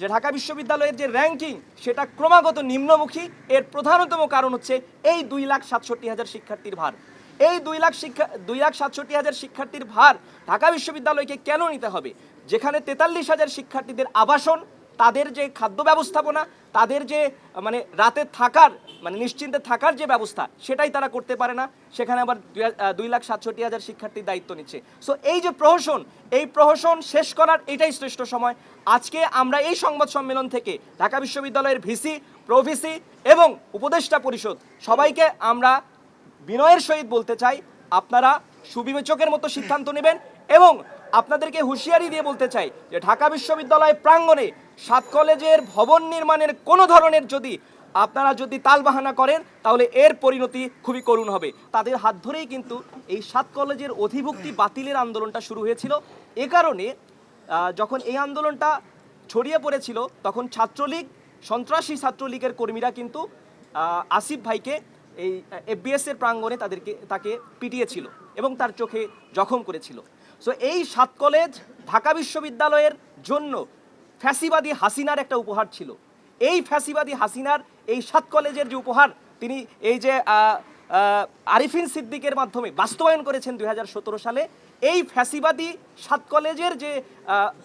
যে ঢাকা বিশ্ববিদ্যালয়ের যে র্যাঙ্কিং সেটা ক্রমাগত নিম্নমুখী। এর প্রধানতম কারণ হচ্ছে এই 2,67,000 শিক্ষার্থীর ভার। এই 2,67,000 শিক্ষার্থীর ভার ঢাকা বিশ্ববিদ্যালয়কে কেন নিতে হবে, যেখানে 43,000 শিক্ষার্থীদের আবাসন, তাদের যে খাদ্য ব্যবস্থাপনা, তাদের যে রাতে থাকার নিশ্চিন্তে থাকার যে ব্যবস্থা সেটাই তারা করতে পারে না, সেখানে আবার 2,67,000 শিক্ষার্থীর দায়িত্ব নিচ্ছে। সো এই যে প্রহসন শেষ করার এটাই শ্রেষ্ঠ সময়। আজকে আমরা এই সংবাদ সম্মেলন থেকে ঢাকা বিশ্ববিদ্যালয়ের ভিসি, প্রভিসি এবং উপদেষ্টা পরিষদ সবাইকে আমরা বিনয়ের সহিত বলতে চাই, আপনারা সুবিবেচকের মতো সিদ্ধান্ত নেবেন এবং আপনাদেরকে হুঁশিয়ারি দিয়ে বলতে চাই যে ঢাকা বিশ্ববিদ্যালয় প্রাঙ্গণে 7 কলেজের ভবন নির্মাণের কোনো ধরনের আপনারা যদি তালবাহানা করেন তাহলে এর পরিণতি খুবই করুণ হবে। তাদের হাত ধরেই কিন্তু এই 7 কলেজের অধিভুক্তি বাতিলের আন্দোলনটা শুরু হয়েছিল। এ কারণে যখন এই আন্দোলনটা ছড়িয়ে পড়েছিল তখন ছাত্রলীগ, সন্ত্রাসী ছাত্রলীগের কর্মীরা কিন্তু আসিফ ভাইকে এই এফবিএস এর প্রাঙ্গণে তাকে পিটিয়েছিল এবং তার চোখে জখম করেছিল। সো এই 7 কলেজ ঢাকা বিশ্ববিদ্যালয়ের জন্য ফ্যাসিবাদী হাসিনার একটা উপহার ছিল। এই ফ্যাসিবাদী হাসিনার এই 7 কলেজের যে উপহার তিনি এই যে আরিফিন সিদ্দিকের মাধ্যমে বাস্তবায়ন করেছেন 2017 সালে, এই ফ্যাসিবাদী 7 কলেজের যে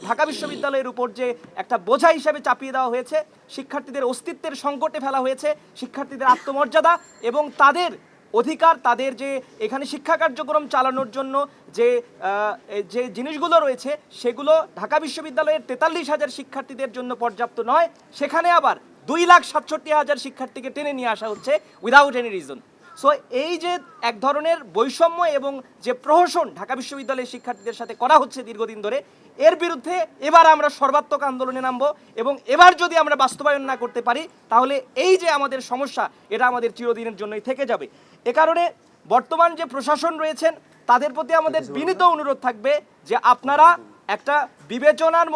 ঢাকা বিশ্ববিদ্যালয়ের উপর যে একটা বোঝা হিসাবে চাপিয়ে দেওয়া হয়েছে, শিক্ষার্থীদের অস্তিত্বের সংকটে ফেলা হয়েছে, শিক্ষার্থীদের আত্মমর্যাদা এবং তাদের অধিকার, তাদের যে এখানে শিক্ষা কার্যক্রম চালানোর জন্য যে জিনিসগুলো রয়েছে সেগুলো ঢাকা বিশ্ববিদ্যালয়ের 43,000 শিক্ষার্থীদের জন্য পর্যাপ্ত নয়, সেখানে আবার 2,67,000 শিক্ষার্থীকে টেনে নিয়ে আসা হচ্ছে উইদাউট এনি রিজন। সো এই যে এক ধরনের বৈষম্য এবং যে প্রহসন ঢাকা বিশ্ববিদ্যালয়ের শিক্ষার্থীদের সাথে করা হচ্ছে দীর্ঘদিন ধরে, এর বিরুদ্ধে এবার আমরা সর্বাত্মক আন্দোলনে নামবো এবং এবার যদি আমরা বাস্তবায়ন না করতে পারি তাহলে এই যে আমাদের সমস্যা এটা আমাদের চিরদিনের জন্যই থেকে যাবে। এ কারণে বর্তমান যে প্রশাসন রয়েছেন তাদের প্রতি আমাদের বিনীত অনুরোধ থাকবে যে আপনারা একটা বিবেচনার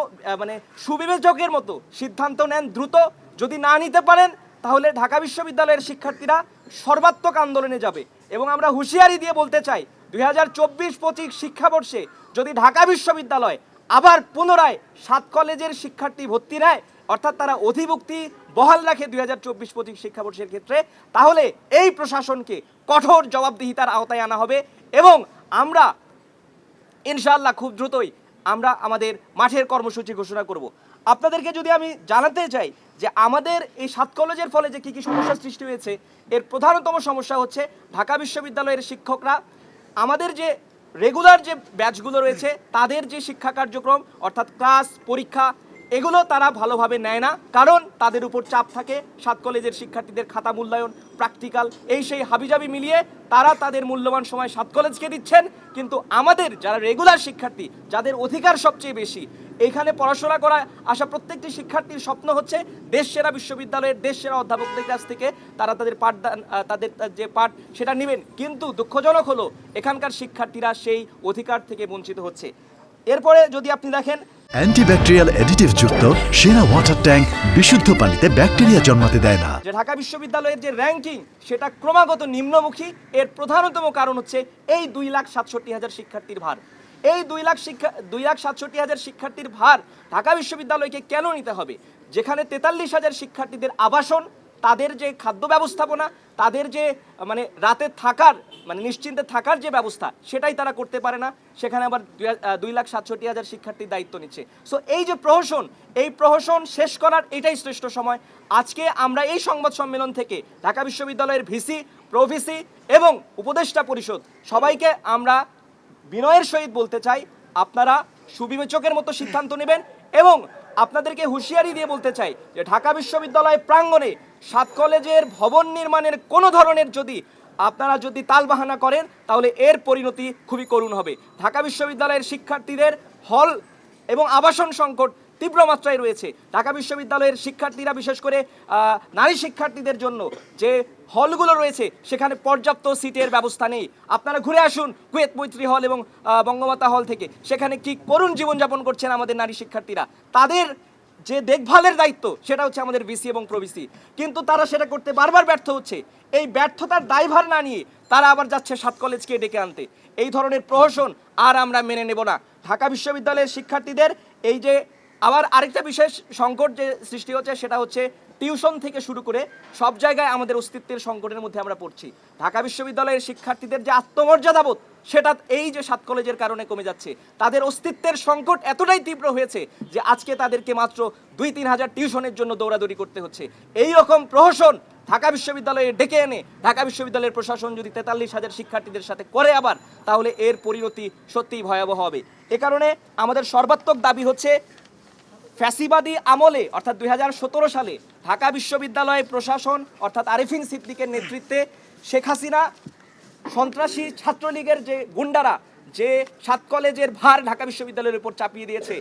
সুবিবেচকের মতো সিদ্ধান্ত নেন দ্রুত। যদি না নিতে পারেন তাহলে ঢাকা বিশ্ববিদ্যালয়ের শিক্ষার্থীরা সর্বাত্মক আন্দোলনে যাবে এবং আমরা হুঁশিয়ারি দিয়ে বলতে চাই 2024-25 শিক্ষাবর্ষে যদি ঢাকা বিশ্ববিদ্যালয় আবার পুনরায় 7 কলেজের শিক্ষার্থী ভর্তি নেয়, অর্থাৎ তারা অধিভুক্তি বহাল রাখে 2024-25 শিক্ষাবর্ষের ক্ষেত্রে, তাহলে এই প্রশাসনকে কঠোর জবাবদিহিতার আওতায় আনা হবে এবং আমরা ইনশাআল্লাহ খুব দ্রুতই আমরা আমাদের মাঠের কর্মসূচি ঘোষণা করব। আপনাদেরকে যদি আমি জানাতে চাই যে আমাদের এই 7 কলেজের ফলে যে কী সমস্যার সৃষ্টি হয়েছে, এর প্রধানতম সমস্যা হচ্ছে ঢাকা বিশ্ববিদ্যালয়ের শিক্ষকরা আমাদের যে রেগুলার যে ব্যাচগুলো রয়েছে তাদের যে শিক্ষা কার্যক্রম অর্থাৎ ক্লাস, পরীক্ষা এগুলো তারা ভালোভাবে নেয় না, কারণ তাদের উপর চাপ থাকে। 7 কলেজের শিক্ষার্থীদের খাতা মূল্যায়ন, প্র্যাকটিক্যাল সেই হাবিজাবি মিলিয়ে তারা তাদের মূল্যবান সময় 7 কলেজকে দিচ্ছেন, কিন্তু আমাদের যারা রেগুলার শিক্ষার্থী, যাদের অধিকার সবচেয়ে বেশি, এখানে পড়াশোনা করা আসা প্রত্যেকটি শিক্ষার্থীর স্বপ্ন হচ্ছে দেশ সেরা বিশ্ববিদ্যালয়ের দেশ সেরা অধ্যাপকদের কাছ থেকে তারা তাদের যে পাঠ সেটা নেবেন, কিন্তু দুঃখজনক হলো এখানকার শিক্ষার্থীরা সেই অধিকার থেকে বঞ্চিত হচ্ছে। এরপরে যদি আপনি দেখেন অ্যান্টিব্যাকটেরিয়াল অ্যাডিটিভ যুক্ত সেরা ওয়াটার ট্যাঙ্ক বিশুদ্ধ পানিতে ব্যাকটেরিয়া জন্মাতে দেয় না। যে ঢাকা বিশ্ববিদ্যালয়ের যে র্যাঙ্কিং সেটা ক্রমাগত নিম্নমুখী। এর প্রধানতম কারণ হচ্ছে এই 2,67,000 শিক্ষার্থীর ভার। এই 2,67,000 শিক্ষার্থীর ভার ঢাকা বিশ্ববিদ্যালয়কে কেন নিতে হবে, যেখানে 43,000 শিক্ষার্থীদের আবাসন, তাদের যে খাদ্য ব্যবস্থাপনা, তাদের যে রাতে থাকার নিশ্চিন্তে থাকার যে ব্যবস্থা সেটাই তারা করতে পারে না, সেখানে আবার 2,67,000 শিক্ষার্থীর দায়িত্ব নিচ্ছে। সো এই যে প্রহসন শেষ করার এটাই শ্রেষ্ঠ সময়। আজকে আমরা এই সংবাদ সম্মেলন থেকে ঢাকা বিশ্ববিদ্যালয়ের ভিসি, প্রভিসি এবং উপদেষ্টা পরিষদ সবাইকে আমরা বিনয়ের সহিত বলতে চাই, আপনারা সুবিবেচকের মতো সিদ্ধান্ত নেবেন এবং আপনাদেরকে হুঁশিয়ারি দিয়ে বলতে চাই যে ঢাকা বিশ্ববিদ্যালয় প্রাঙ্গণে 7 কলেজের ভবন নির্মাণের কোনো ধরনের আপনারা যদি তালবাহানা করেন তাহলে এর পরিণতি খুবই করুণ হবে। ঢাকা বিশ্ববিদ্যালয়ের শিক্ষার্থীদের হল এবং আবাসন সংকট তীব্র মাত্রায় রয়েছে। ঢাকা বিশ্ববিদ্যালয়ের শিক্ষার্থীরা, বিশেষ করে নারী শিক্ষার্থীদের জন্য যে হলগুলো রয়েছে সেখানে পর্যাপ্ত সিটের ব্যবস্থা নেই। আপনারা ঘুরে আসুন কুয়েত মৈত্রী হল এবং বঙ্গমাতা হল থেকে, সেখানে কি করুণ জীবনযাপন করছেন আমাদের নারী শিক্ষার্থীরা। তাদের যে দেখভালের দায়িত্ব সেটা হচ্ছে আমাদের ভিসি এবং প্রভিসি, কিন্তু তারা সেটা করতে বারবার ব্যর্থ হচ্ছে। এই ব্যর্থতার দায়ভার না নিয়ে তারা আবার যাচ্ছে 7 কলেজকে ডেকে আনতে। এই ধরনের প্রহসন আর আমরা মেনে নেব না। ঢাকা বিশ্ববিদ্যালয়ের শিক্ষার্থীদের এই যে আবার আরেকটা বিশেষ সংকট যে সৃষ্টি হচ্ছে সেটা হচ্ছে টিউশন থেকে শুরু করে সব জায়গায় আমাদের অস্তিত্বের সংকটের মধ্যে আমরা পড়ছি। ঢাকা বিশ্ববিদ্যালয়ের শিক্ষার্থীদের যে আত্মমর্যাদাবোধ সেটা এই যে 7 কলেজের কারণে কমে যাচ্ছে। তাদের অস্তিত্বের সংকট এতটাই তীব্র হয়েছে যে আজকে তাদেরকে মাত্র 2-3 হাজার টিউশনের জন্য দৌড়াদৌড়ি করতে হচ্ছে। এই রকম প্রহসন ঢাকা বিশ্ববিদ্যালয়ে ডেকে এনে ঢাকা বিশ্ববিদ্যালয়ের প্রশাসন যদি 43,000 শিক্ষার্থীদের সাথে করে আবার, তাহলে এর পরিণতি সত্যিই ভয়াবহ হবে। এ কারণে আমাদের সর্বাত্মক দাবি হচ্ছে ফ্যাসিবাদী আমলে অর্থাৎ 2017 সালে ঢাকা বিশ্ববিদ্যালয় প্রশাসন অর্থাৎ আরিফিন সিদ্দিকের নেতৃত্বে শেখ হাসিনা সন্ত্রাসী ছাত্রলীগের যে গুন্ডারা যে 7 কলেজের ভার ঢাকা বিশ্ববিদ্যালয়ের উপর চাপিয়ে দিয়েছে,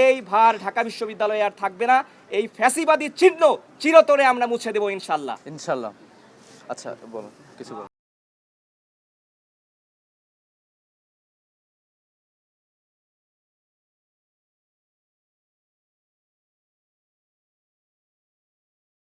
এই ভার ঢাকা বিশ্ববিদ্যালয়ে আর থাকবে না। এই ফ্যাসিবাদী চিহ্ন চিরতরে আমরা মুছে দেব ইনশাল্লাহ। ইনশাল্লাহ। আচ্ছা বলো, কিছু বলো।